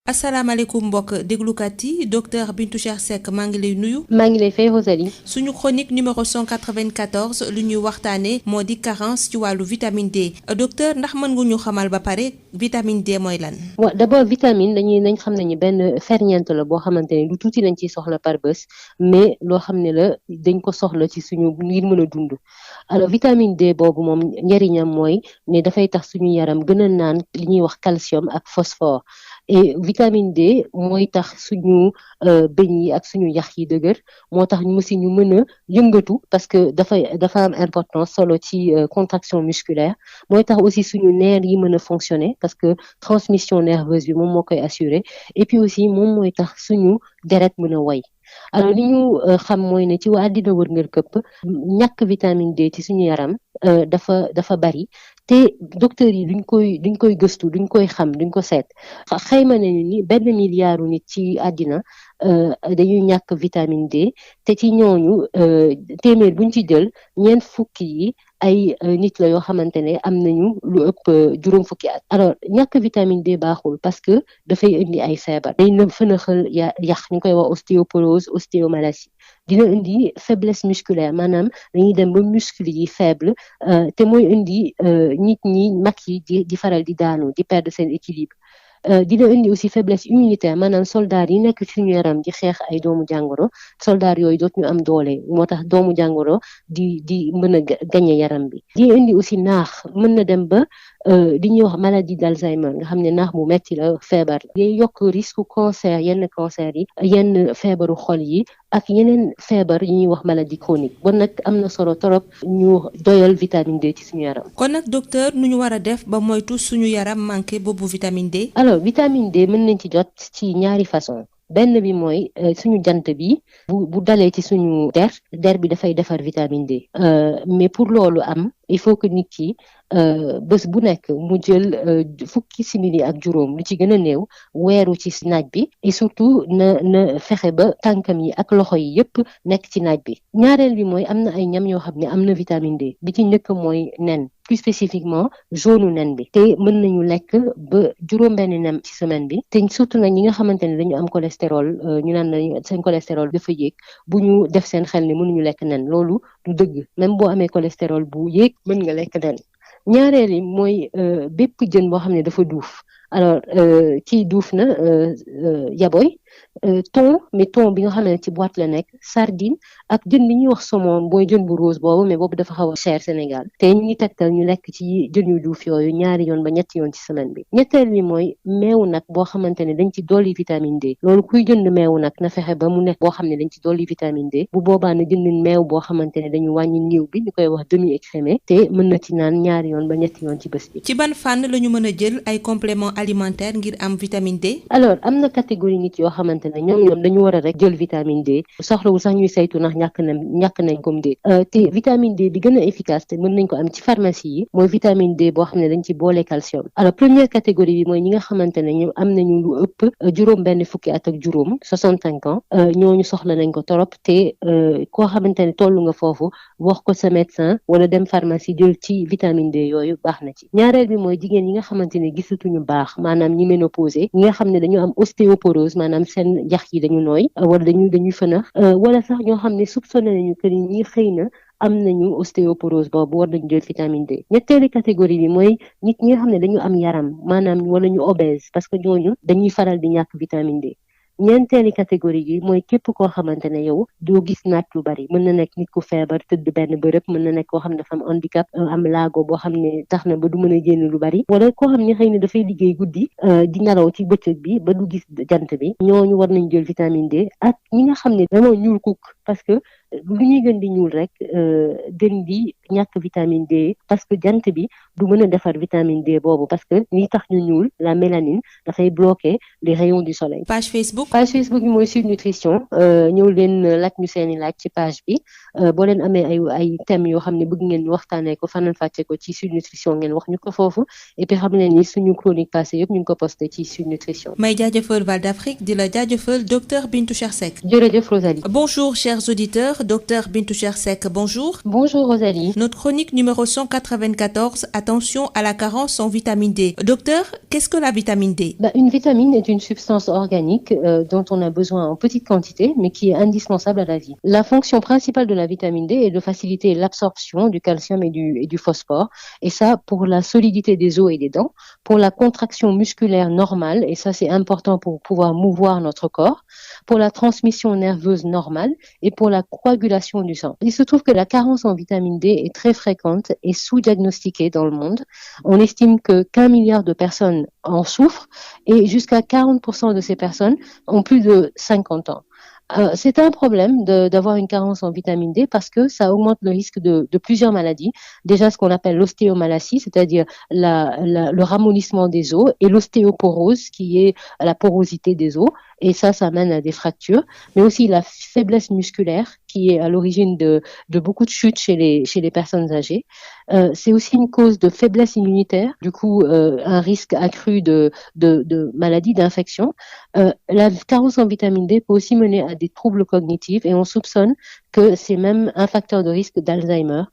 asalaamaaleykum mbokk déglukat yi docteur Bintou Cheikh Seck maa ngi lay nuyu. maa ngi lay fay Rosalie. suñu chronique numéro 194 lu ñuy waxtaanee moo di carence ci wàllu vitamine D docteur ndax mën nga ñu xamal ba pare vitamine D mooy lan. waaw d'abord vitamine nañ xam nañu benn ferñeent la boo xamante ne lu tuuti lañ ciy soxla par bés mais loo xam ne la dañ ko soxla ci suñu ngir mën a dund. alors vitamine D boobu moom njëriñam mooy ne dafay tax suñu yaram gën a naan li ñuy wax calcium ak phosphore. et vitamine D mooy tax suñu bëñ yi ak suñu yax yi dëgër moo tax ñu aussi ñu mën a yëngatu parce que dafa am importance solo ci contraction musculaire mooy tax aussi suñu nerf yi mën a fonctionner parce que transmission nerveuse bi moom moo koy assurer et puis aussi moom mooy tax suñu deret mën a way. alors li ñu xam mooy ne ci waa àddina wërngal këpp ñàkk vitamine D ci suñu yaram dafa bari te docteur yi duñ koy gëstu duñ koy xam duñ ko seet xayma nañu ni 1 milliard nit ci àddina dañuy ñàkk vitamine D te ci ñooñu téeméer buñ ci jël ñeent fukki yi ay nit la yoo xamante ne am nañu lu ëpp juróom fukki at. alors ñàkk vitamine D baaxul parce que dafay indi ay feebar day na fënaxal yax ñu koy wax ostéoporose ostéomalacie dina indi faiblesse musculaire maanaam dañuy dem ba muscle yi faible te mooy indi nit ñi mag yi di faral di daanu di perdre seen équilibre. dina indi aussi faiblesse immunitaire maanaam soldat yi nekk ci suñu yaram di xeex ay doomu jàngoro soldat yooyu doot ñu am doole moo tax doomu jàngoro di mën a gañe yaram bi. dina indi aussi naax mën na dem ba di ñuy wax maladie d'Alzheimer nga xam ne naax bu metti la feebar la. day yokk risque cancer yenn cancer yi yenn feebaru xol yi ak yeneen feebar yi ñuy wax maladie chronique bon nag am na solo torop ñu doyal vitamine D ci suñu yaram. kon nag docteur nu ñu war a def ba moytu suñu yaram manqué boobu vitamine D. alors vitamine D mën nañ ci jot ci ñaari façon benn bi mooy suñu jant bi bu dalee ci suñu der bi dafay defar vitamine D mais pour loolu am il faut que nit ki bés bu nekk mu jël fukki simili ak juróom lu ci gën a néew weeru ci naaj bi et surtout na fexe ba tànkam yi ak loxo yi yépp nekk ci naaj bi. ñaareel bi mooy am na ay ñam yoo xam ne am na vitamine D bi ci njëkk mooy nen plus spécifiquement jaune nen bi te mën nañu lekk ba juróom-benn nen ci semaine bi te surtout nag ñi nga xamante ne dañu am cholestérol ñu naan nañu seen cholestérol dafa yéeg bu ñu def seen xel ne mënuñu lekk nen loolu du dëgg même boo amee cholestérol bu yéeg mën nga lekk nen. ñaareel yi mooy bépp jën boo xam ne dafa duuf alors kii duuf na yaboy thon mais thon bi nga xam ne ci boîte la nekk sardine ak jën bi ñuy wax saumon booy jën bu rose boobu mais boobu dafa xaw a cher Sénégal te ñu ngi tegtal ñu lekk ci jën yu duuf yooyu ñaari yoon ba ñetti yoon ci semaine bi. ñetteel bi mooy meewu nag boo xamante ne dañ ci dolli vitamine D loolu kuy jënd meewu nag na fexe ba mu nekk boo xam ne dañ ci dolli vitamine D bu boobaa na jënd meew boo xamante ne dañu wàññi niiw bi ñu koy wax demi écrémé te mën na ci naan ñaari yoon ba ñetti yoon ci bés bi. ci ban fànn la ñu mën a jël ay compléments alimentaires ngir am vitamine D. alors am na catégorie nit yoo xamante ne ñoom dañu war a rek jël vitamine D soxlawul sax ñuy saytu ndax ñàkk nañ comme D te vitamine D bi gën a efficace te mën nañ ko am ci pharmacie yi mooy vitamine D boo xam ne dañ ci boole calcium. alors première catégorie bi mooy ñi nga xamante ne ñoom am nañu lu ëpp juróom benn fukki at ak juróom 65 ans ñooñu soxla nañ ko torop te koo xamante ne tollu nga foofu wax ko sa médecin wala dem pharmacie jël ci vitamine D yooyu baax na ci. ñaareel bi mooy jigéen ñi nga xamante ne gisatuñu baax maanaam ñi ménopausé ñi nga xam ne dañu am ostéoporose maanaam seen yax yi dañu nooy wala dañuy fënax wala sax ñoo xam ne soupçonné nañu que ñi xëy na am nañu ostéoporose boobu war nañu jël vitamine D. ñetteeli catégorie bi mooy nit ñi nga xam ne dañu am yaram maanaam wala ñu obèse parce que ñooñu dañuy faral di ñàkk vitamine D. ñeenteeli catégorie yi mooy képp koo xamante ne yow doo gis naaj lu bari mën na nekk nit ku feebar tëdd benn bërëb mën na nekk koo xam ne dafa am handicap am laago boo xam ne tax na ba du mën a génn lu bari wala koo xam ne xëy na dafay liggéey guddi di nelaw ci bëccëg bi ba du gis jant bi ñooñu war nañ jël vitamine D ak ñi nga xam ne dañoo ñuul kukk parce que lu ñuy gën di ñuul rek gën di ñàkk vitamine D parce que jant bi du mën a defar vitamine D boobu parce que li tax ñu ñuul la mélanine dafay bloquer les rayons du soleil. page Facebook bi mooy Sud Nutrition ñëw leen laaj ñu seeni laaj ci page bi boo leen amee ay thèmes yoo xam ne bëgg ngeen ñu waxtaanee ko fanaan fàcce ko ci Sud Nutrition ngeen wax ñu ko foofu et puis xam leen ni suñu chronique passé yëpp ñu ngi ko posté ci Sud Nutrition. may jaajëfal Val d'Afrique di la jaajëfal docteur Bintou Cheikh Seck. jërëjëf Rosalie. Bonjour chers chers auditeurs, docteur Bintou Chersek, bonjour. Bonjour Rosalie. Notre chronique numéro 194, attention à la carence en vitamine D. Docteur, qu'est-ce que la vitamine D? Une vitamine est une substance organique dont on a besoin en petite quantité, mais qui est indispensable à la vie. La fonction principale de la vitamine D est de faciliter l'absorption du calcium et du phosphore, et ça pour la solidité des os et des dents, pour la contraction musculaire normale, et ça c'est important pour pouvoir mouvoir notre corps, pour la transmission nerveuse normale et pour la coagulation du sang. Il se trouve que la carence en vitamine D est très fréquente et sous-diagnostiquée dans le monde. On estime que qu'1 milliard de personnes en souffrent et jusqu'à 40% de ces personnes ont plus de 50 ans. C'est un problème d'avoir une carence en vitamine D parce que ça augmente le risque de plusieurs maladies. Déjà, ce qu'on appelle l'ostéomalacie, c'est-à-dire le ramollissement des os, et l'ostéoporose, qui est la porosité des os. Et ça mène à des fractures, mais aussi la faiblesse musculaire qui est à l'origine de beaucoup de chutes chez les personnes âgées. C'est aussi une cause de faiblesse immunitaire, du coup un risque accru de maladies, d'infections. La carence en vitamine D peut aussi mener à des troubles cognitifs et on soupçonne que c'est même un facteur de risque d'Alzheimer.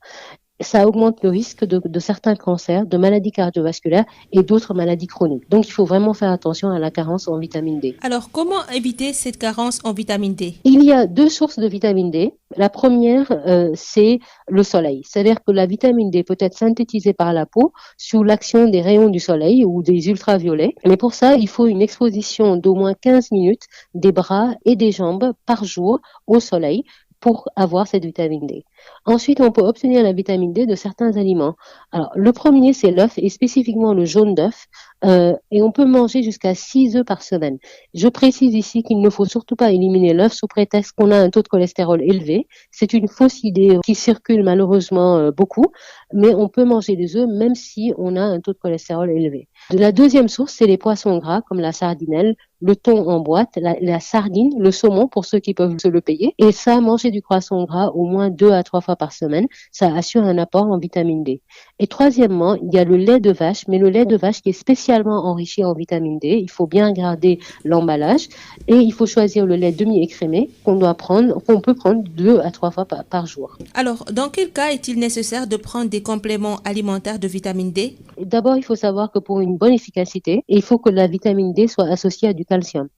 Ça augmente le risque de certains cancers, de maladies cardiovasculaires et d'autres maladies chroniques. Donc, il faut vraiment faire attention à la carence en vitamine D. Alors, comment éviter cette carence en vitamine D? Il y a 2 sources de vitamine D. La première, c'est le soleil. C'est-à-dire que la vitamine D peut être synthétisée par la peau sous l'action des rayons du soleil ou des ultraviolets. Mais pour ça, il faut une exposition d'au moins 15 minutes des bras et des jambes par jour au soleil pour avoir cette vitamine D. Ensuite, on peut obtenir la vitamine D de certains aliments. Alors, le premier, c'est l'œuf, et spécifiquement le jaune d'œuf, et on peut manger jusqu'à 6 œufs par semaine. Je précise ici qu'il ne faut surtout pas éliminer l'œuf sous prétexte qu'on a un taux de cholestérol élevé. C'est une fausse idée qui circule malheureusement beaucoup, mais on peut manger des œufs même si on a un taux de cholestérol élevé. La deuxième source, c'est les poissons gras comme la sardinelle, le thon en boîte, la sardine, le saumon pour ceux qui peuvent se le payer. Et ça, manger du poisson gras au moins 2 à 3 fois par semaine, ça assure un apport en vitamine D. Et troisièmement, il y a le lait de vache, mais le lait de vache qui est spécialement enrichi en vitamine D. Il faut bien garder l'emballage et il faut choisir le lait demi-écrémé qu'on peut prendre 2 à 3 fois par jour. Alors, dans quel cas est-il nécessaire de prendre des compléments alimentaires de vitamine D? D'abord, il faut savoir que pour une bonne efficacité, il faut que la vitamine D soit associée à du calcium.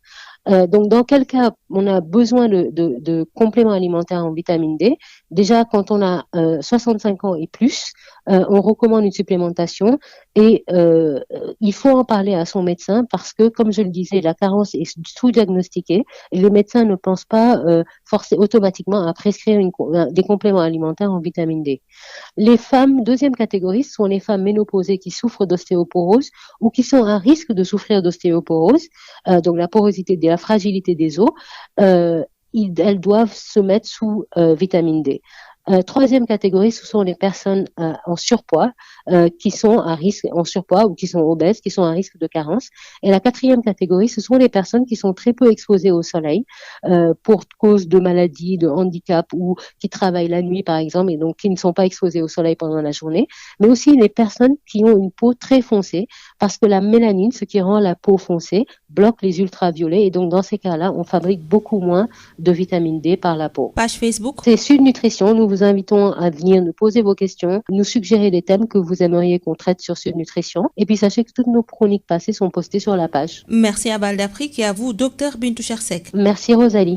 Donc, dans quel cas on a besoin de compléments alimentaires en vitamine D? Déjà, quand on a 65 ans et plus, on recommande une supplémentation et il faut en parler à son médecin parce que, comme je le disais, la carence est sous-diagnostiquée et les médecins ne pensent pas forcer automatiquement à prescrire des compléments alimentaires en vitamine D. Les femmes, deuxième catégorie, ce sont les femmes ménopausées qui souffrent d'ostéoporose ou qui sont à risque de souffrir d'ostéoporose, donc la porosité, la fragilité des os, elles doivent se mettre sous vitamine D. Troisième catégorie, ce sont les personnes en surpoids qui sont à risque en surpoids ou qui sont obèses, qui sont à risque de carence. Et la quatrième catégorie, ce sont les personnes qui sont très peu exposées au soleil pour cause de maladies, de handicap ou qui travaillent la nuit par exemple et donc qui ne sont pas exposées au soleil pendant la journée. Mais aussi les personnes qui ont une peau très foncée parce que la mélanine, ce qui rend la peau foncée, bloque les ultraviolets et donc dans ces cas-là, on fabrique beaucoup moins de vitamine D par la peau. Page Facebook. C'est Sud Nutrition. Nous vous invitons à venir nous poser vos questions, nous suggérer des thèmes que vous aimeriez qu'on traite sur Sud Nutrition. Et puis sachez que toutes nos chroniques passées sont postées sur la page. Merci à Val d'Afrique et à vous, docteur Bintou Chersek. Merci Rosalie.